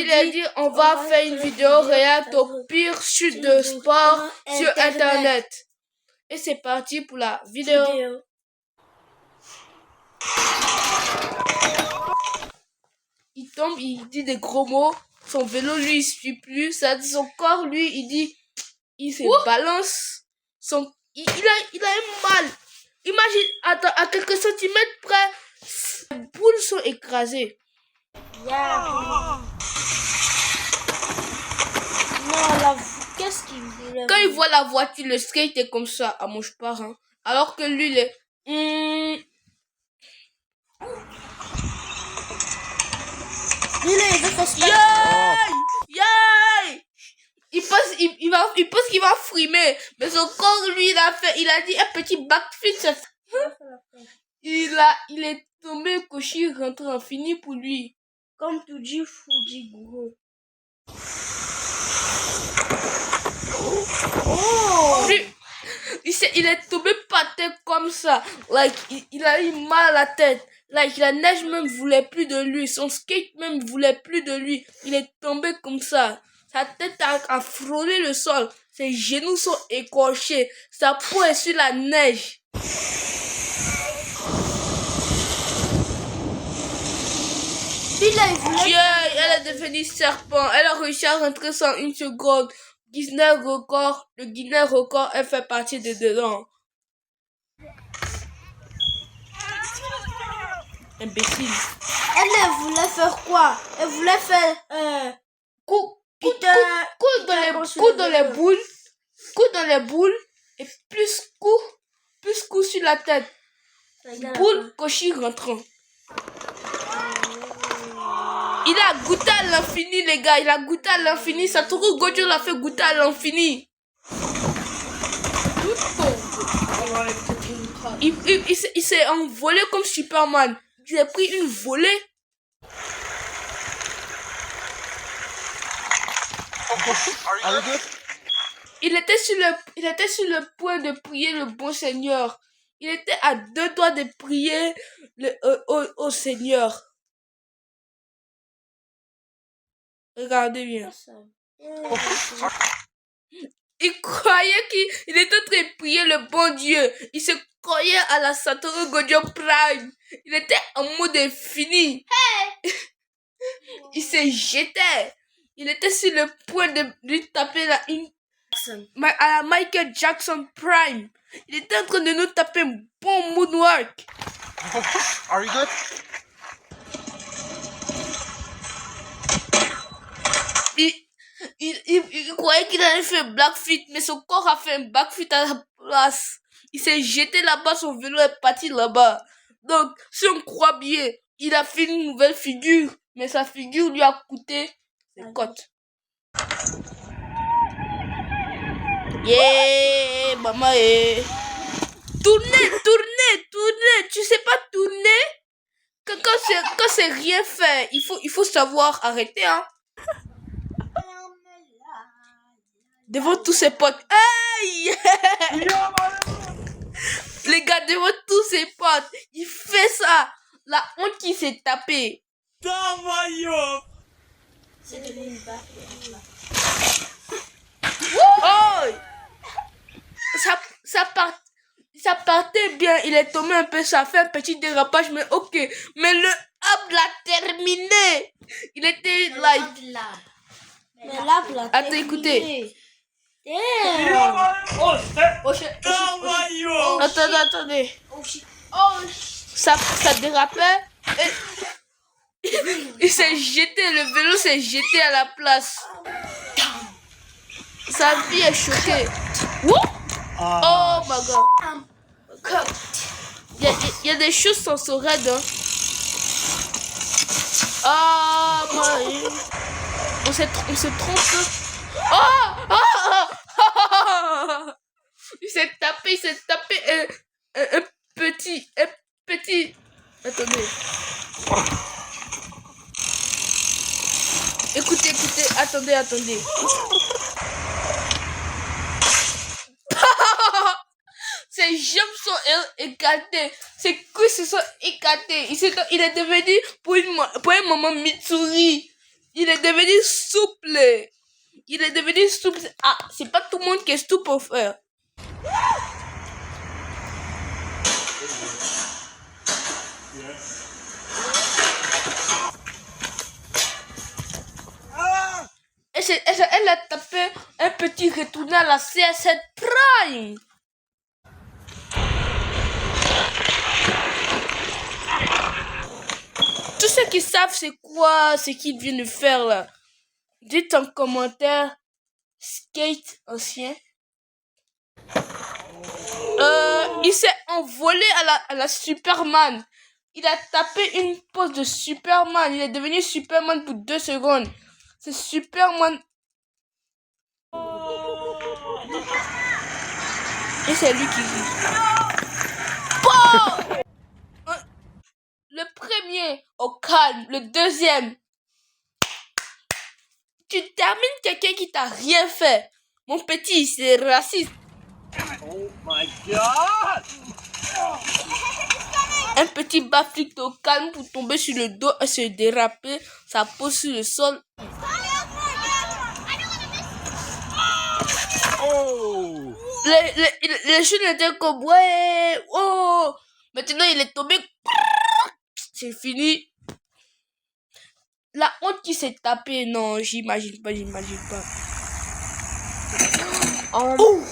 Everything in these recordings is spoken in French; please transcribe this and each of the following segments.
il a dit on va faire une vidéo réacte au pire chute de sport sur internet. Et c'est parti pour la vidéo. Il tombe, il dit des gros mots. Son vélo, lui, il suit plus. Son corps, lui, il se balance. Il a un mal. Imagine, à quelques centimètres près, les boules sont écrasées. Non, qu'est-ce qu'il voulait? Quand il voit la voiture, le skate est comme ça, à mon pars, hein. Alors que lui, il est... Lui, là, il veut faire ça. Yay! Il pense qu'il va frimer. Mais son corps, lui, il a dit un petit backflip. Il est tombé, Koshi rentre en fini pour lui. Comme tu dis, Fuji gros. Il est tombé par terre comme ça. Like, il a eu mal à la tête. Like, la neige même voulait plus de lui. Son skate même voulait plus de lui. Il est tombé comme ça. Sa tête a frôlé le sol. Ses genoux sont écorchés. Sa peau est sur la neige. Dieu, elle est devenue serpent. Elle a réussi à rentrer sans une seconde. Guinness record. Le Guinness record, elle fait partie de dedans. Imbécile. Elle voulait faire quoi? Elle voulait faire coup dans les boules et plus coup sur la tête. Boule, Koshi rentrant. Il a goûté à l'infini, les gars. Il a goûté à l'infini. Satoru Gojo l'a fait goûter à l'infini. Il s'est envolé comme Superman. Il a pris une volée. Il était sur le point de prier le bon Seigneur. Il était à 2 doigts de prier au Seigneur. Regardez bien. Il croyait qu'il était en train de prier le bon Dieu. Il se croyait à la Satoru Gojo Prime. Il était en mode infini. Hey! Il se jetait. Il était sur le point de lui taper à la Michael Jackson Prime. Il était en train de nous taper un bon moonwalk. Are you good? Il croyait qu'il allait faire un backflip, mais son corps a fait un backflip à la place. Il s'est jeté là-bas, son vélo est parti là-bas. Donc, si on croit bien, il a fait une nouvelle figure, mais sa figure lui a coûté ses côtes. Yeah, maman, Tournez, tu sais pas tourner? Quand c'est rien fait, il faut savoir arrêter, hein. Devant tous ses potes. Hey! Les gars, devant tous ses potes. Il fait ça. La honte qui s'est tapée. Oh! Ça partait bien. Il est tombé un peu. Ça a fait un petit dérapage. Mais ok. Mais le hub l'a terminé. Il était like. Attends, écoutez. Attendez. Ça dérapait. Il s'est jeté, le vélo s'est jeté à la place. Sa vie est choquée. Oh my god. Il y a des choses sans son raid. Hein. Oh my. On se trompe. Il s'est tapé un petit. Attendez. Écoutez, attendez. Ses jambes sont écartées, ses cuisses se sont écartées. Il est devenu pour un moment Mitsuri. il est devenu souple. Il est devenu souple. Ah, c'est pas tout le monde qui est souple au frère. Elle a tapé un petit retourné à la CR7 Prime. Tous ceux qui savent c'est quoi, ce qu'il vient de faire là, dites en commentaire skate ancien. Il s'est envolé à la Superman. Il a tapé une pose de Superman. Il est devenu Superman pour 2 secondes. C'est Superman. Et c'est lui qui rit. Bon! Le premier au calme, le deuxième. Tu termines quelqu'un qui t'a rien fait. Mon petit, c'est raciste. Oh my god! Un petit backflip au calme pour tomber sur le dos et se déraper. Ça pose sur le sol. Oh! Les jeunes étaient comme ouais, oh. Maintenant il est tombé. C'est fini. La honte qui s'est tapée, non, j'imagine pas. Oh.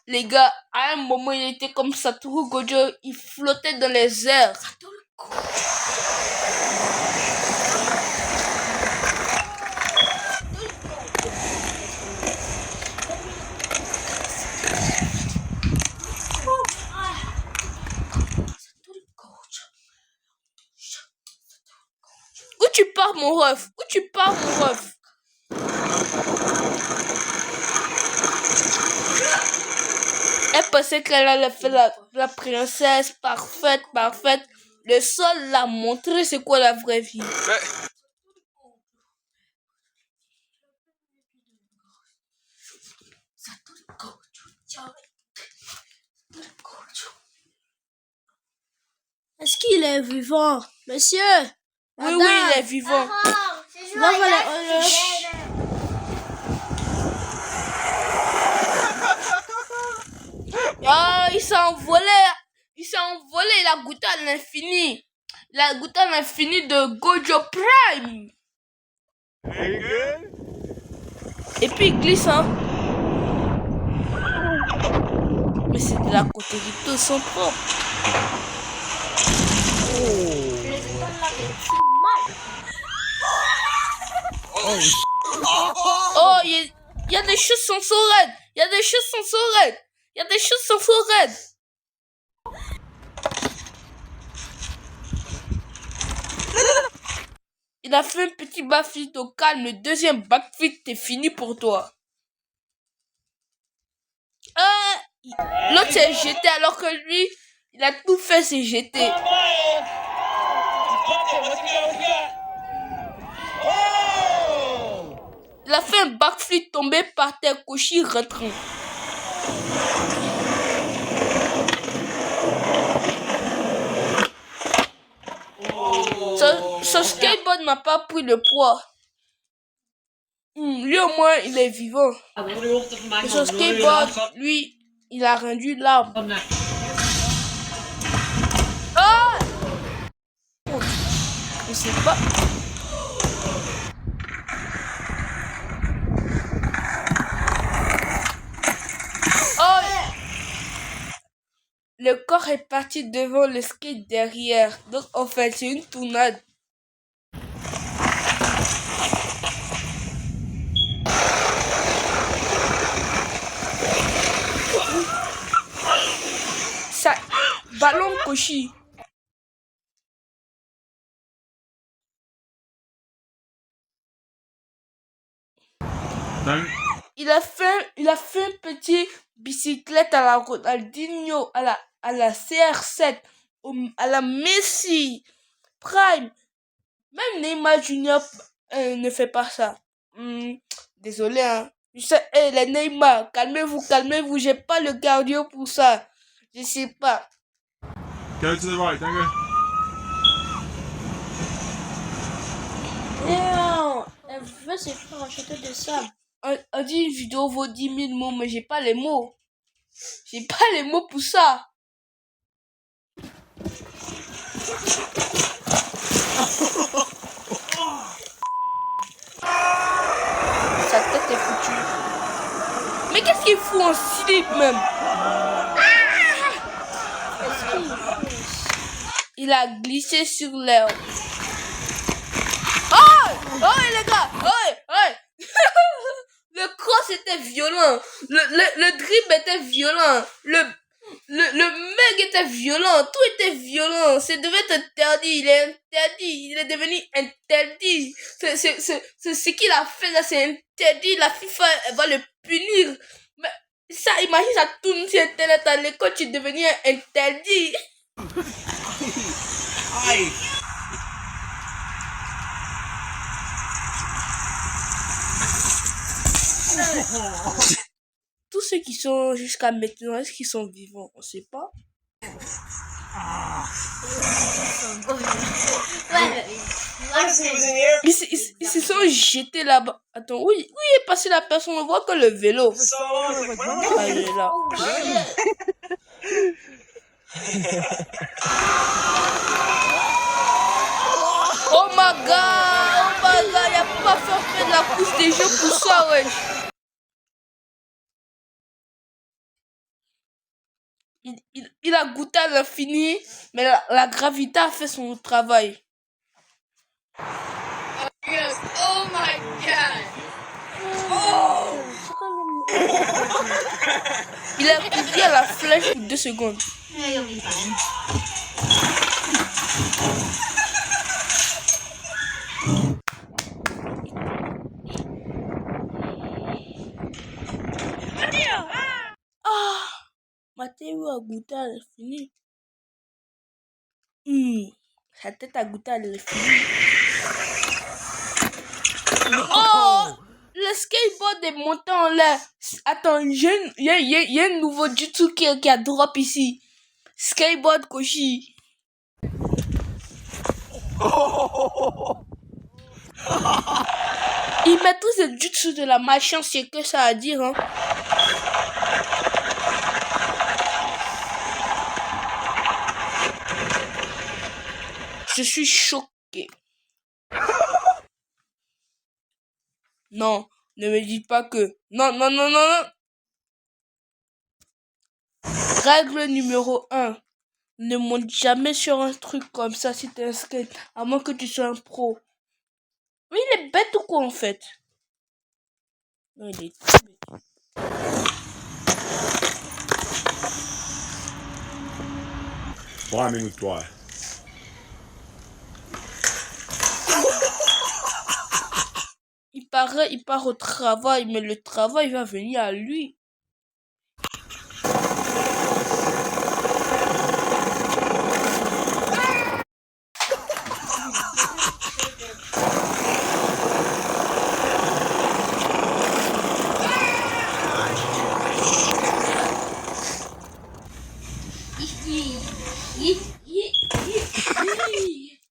Les gars, à un moment, il était comme Satoru Gojo, il flottait dans les airs. Où tu pars, mon ref? Où tu pars, mon ref? Elle pensait qu'elle allait faire la princesse parfaite. Le sol l'a montré c'est quoi la vraie vie. Est-ce qu'il est vivant, monsieur? Oui, il est vivant. Oh, il s'est envolé, il a goûté à l'infini. Il a goûté à l'infini de Gojo Prime. Et puis il glisse, hein. Mais c'est de la Kotorito son propre. Oh, il y a des choses qui sont so raides. Il y a des choses qui sont so raides. Il a fait un petit backflip au calme. Le deuxième backflip, c'est fini pour toi. L'autre s'est jeté alors que lui, il a tout fait, s'est jeté. Il a fait un backflip tombé par terre, Koshi rentrant. Son skateboard n'a pas pris le poids. Lui au moins il est vivant. Et son skateboard, lui, il a rendu l'arbre. Ah! Je sais pas. Le corps est parti devant, le skate derrière. Donc en fait c'est une tournade. Ça, ballon Koshi. Il a fait un petit bicyclette à la Ronaldinho, à la CR7, à la Messi, Prime. Même Neymar Junior ne fait pas ça. Désolé, hein. Je sais, les Neymar, calmez-vous, j'ai pas le cardio pour ça. Je sais pas. Go to the right, don't go. Yeah. veux se faire acheter de sable. On dit une vidéo vaut 10 000 mots, mais j'ai pas les mots. J'ai pas les mots pour ça. Sa tête est foutue. Mais qu'est-ce qu'il fout en slip même? Il a glissé sur l'herbe. Oh! Oh les gars! Oh! Oh! Le cross était violent. Le dribble était violent. Le mec était violent. Tout était violent. Ça devait être interdit. Il est interdit. Il est devenu interdit. C'est ce qu'il a fait là, c'est interdit. La FIFA, elle va le punir. Mais ça, imagine, ça tourne sur Internet à l'école, tu devenais interdit. Aïe. Tous ceux qui sont jusqu'à maintenant, est-ce qu'ils sont vivants? On sait pas. Ils se sont jetés là-bas. Attends, où est passée la personne? On voit que le vélo. Ah, il est là. Oh my god, il a pas fait de la couche des jeux pour ça, wesh. Il a goûté à l'infini, mais la gravité a fait son travail. Yes. Oh my god. Il a coupé à la flèche pour 2 secondes. Mathéo a goûté à l'infini. Sa tête a goûté à l'infini. Oh! Le skateboard est monté en l'air. Attends, il y a un nouveau jutsu qui a drop ici. Skateboard Koshi. Il met tous ces jutsu de la malchance, c'est que ça à dire, hein. Je suis choqué. Non, ne me dites pas que... Non. Règle numéro 1. Ne monte jamais sur un truc comme ça si t'es un skate, à moins que tu sois un pro. Mais il est bête ou quoi en fait? Non, il est très bête. Prends une minute, toi. Il part au travail, mais le travail va venir à lui.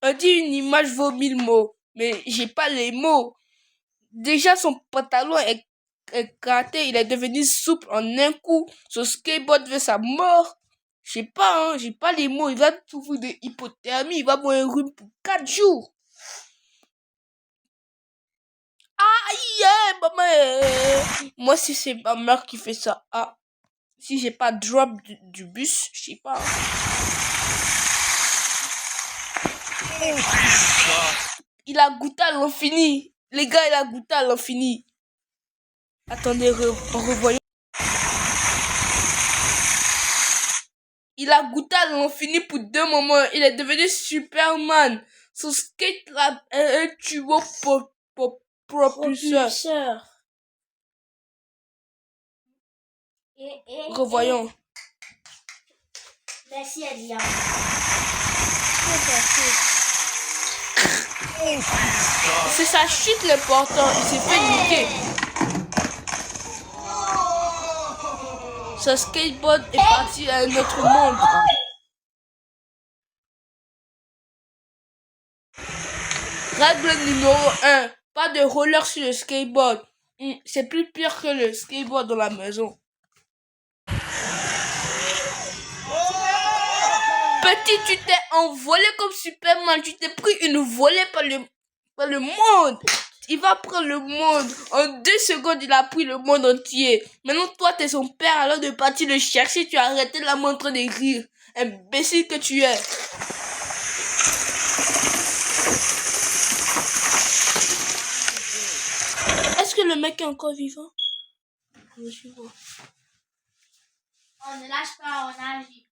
On dit une image vaut 1000 mots, mais j'ai pas les mots. Déjà, son pantalon est gratté, il est devenu souple en un coup. Son skateboard veut sa mort. Je sais pas, hein, j'ai pas les mots. Il va souffrir de hypothermie, il va boire un rhume pour 4 jours. Aïe, maman. Moi, si c'est ma mère qui fait ça, si j'ai pas drop du bus, je sais pas. Il a goûté à l'infini. Les gars, il a goûté à l'infini. Attendez, revoyons. Il a goûté à l'infini pour 2 moments. Il est devenu Superman. Son skate là est un tuyau propulseur. Revoyons. Merci, Alia. C'est sa chute l'important. Il s'est fait niquer. Son skateboard est parti à un autre monde. Règle numéro 1. Pas de roller sur le skateboard. C'est plus pire que le skateboard dans la maison. Petit, tu t'es envolé comme Superman. Tu t'es pris une volée par le monde. Il va prendre le monde. En 2 secondes, il a pris le monde entier. Maintenant, toi, t'es son père. Alors de partir le chercher, tu as arrêté la main en train de rire. Imbécile que tu es. Est-ce que le mec est encore vivant? Je vois. On ne lâche pas, on agit.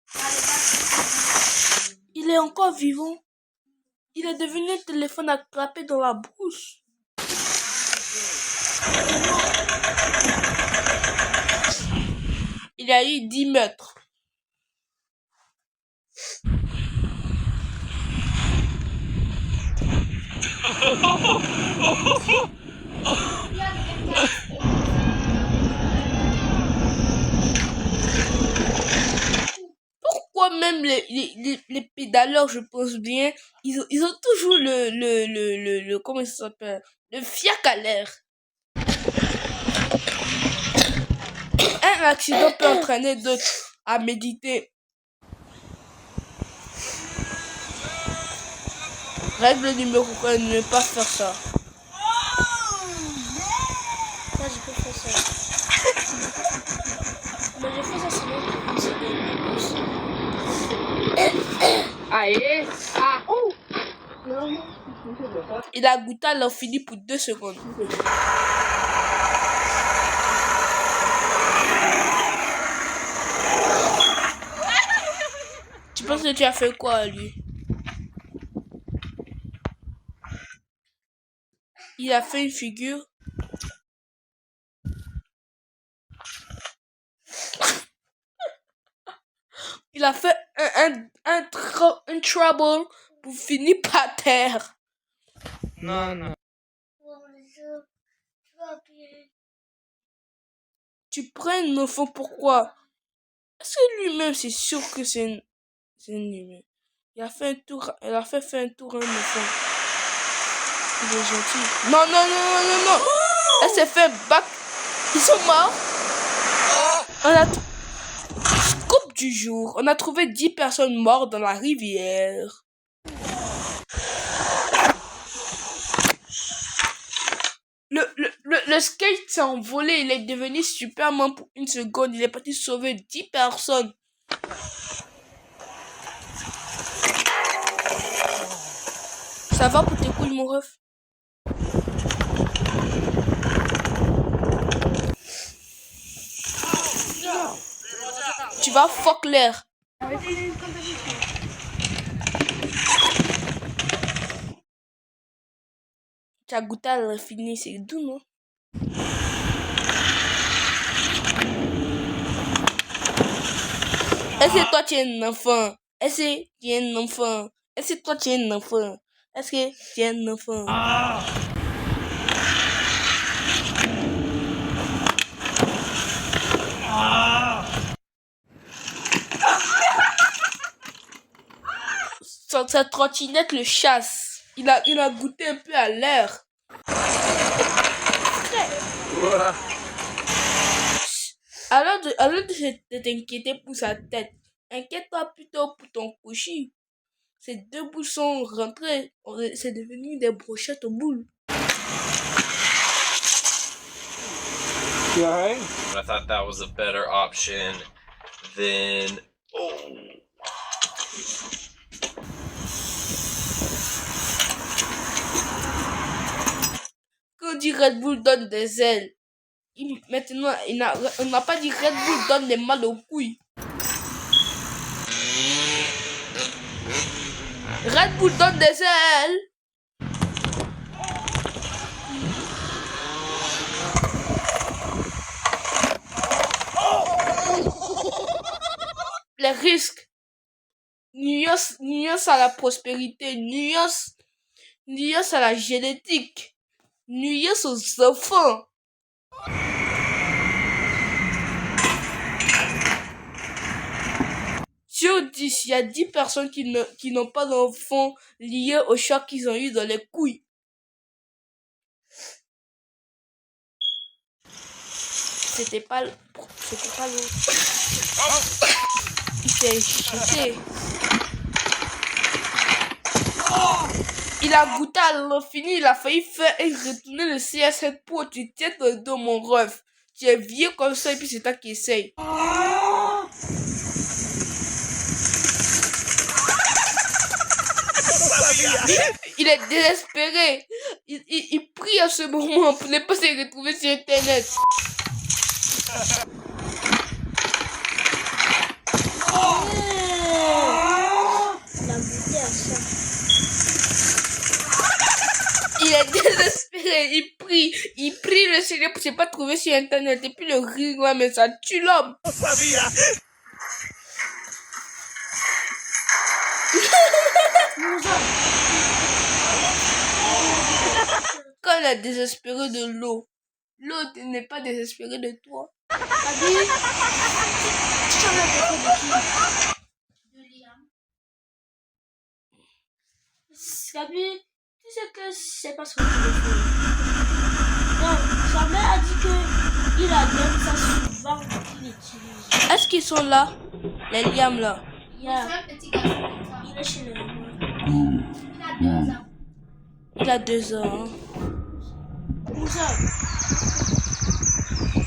Il est encore vivant. Il est devenu un téléphone attrapé dans la bouche. Il a eu 10 mètres. Pourquoi même les pédaleurs, je pense bien, ils ont toujours comment ça s'appelle? Le fiac à l'air. Un accident peut entraîner d'autres à méditer. Règle numéro 1, ne pas faire ça. Ça, je peux faire ça. Mais je fais ça sinon. Aê! Ah! Il a goûté à l'infini pour 2 secondes. Tu penses que tu as fait quoi à lui? Il a fait une figure. Il a fait un trouble pour finir par terre. Non. Tu prends un enfant, pourquoi? Est-ce que lui-même c'est sûr que c'est un humain? Il a fait un tour à un enfant. Il est gentil. Non. Elle s'est fait battre. Ils sont morts. Scoop du jour. On a trouvé 10 personnes mortes dans la rivière. Le skate s'est envolé. Il est devenu Superman pour 1 seconde. Il est parti sauver 10 personnes. Ça va pour tes couilles, mon ref? Tu vas fuck l'air. Tu as goûté à l'infini, c'est doux, non? Est-ce que toi tu es un enfant? Est-ce que tu es un enfant? Est-ce que toi tu es un enfant? Est-ce que tu es un enfant? Sa trottinette le chasse. Il a goûté un peu à l'air. Alors de t'inquiéter pour sa tête, inquiète-toi plutôt pour ton couchi. Ces 2 boules sont rentrées. C'est devenu des brochettes aux boules. You alright? I thought that was a better option than. Quand on dit Red Bull donne des ailes, maintenant on n'a pas dit Red Bull donne des mal aux couilles. Red Bull donne des ailes. Les risques. Nuance à la prospérité. Nuance à la génétique. Nuance aux enfants. Sur 10, il y a 10 personnes qui n'ont pas d'enfants liés au choc qu'ils ont eu dans les couilles. c'était pas l'autre. Il s'est jeté. Il a goûté à l'infini, il a failli faire et retourner le CS7 Pro. Tu tiens ton dos, mon ref. Tu es vieux comme ça et puis c'est toi qui essaye. Il est désespéré. Il prie à ce moment pour ne pas se retrouver sur Internet. Il a goûté à ça. Il est désespéré. Il prie le Seigneur pour ne pas trouver sur Internet. Et puis le rire, ouais, mais ça tue l'homme. Quand il est désespéré de l'eau, l'autre n'est pas désespéré de toi. Gabi, tu sais que c'est pas son téléphone. Non, sa mère a dit que il a donné ça souvent qu'il utilise. Est-ce qu'ils sont là? Les liams là. Yeah. Un petit garçon comme ça. Il est chez le Il a 2 ans. Il a 2 ans. Moussa.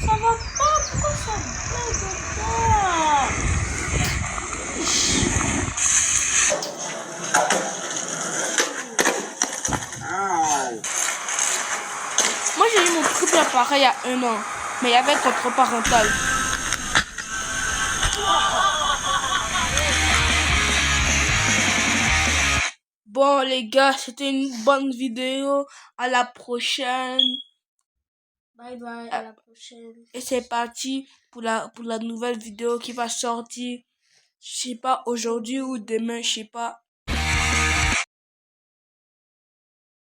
Ça va pas, pourquoi ça bug comme Moi j'ai eu mon triple appareil il y a 1 an. Mais il y avait contrôle parental. Bon les gars, c'était une bonne vidéo. À la prochaine. Bye bye, à la prochaine. Et c'est parti pour la nouvelle vidéo qui va sortir. Je sais pas aujourd'hui ou demain, je sais pas.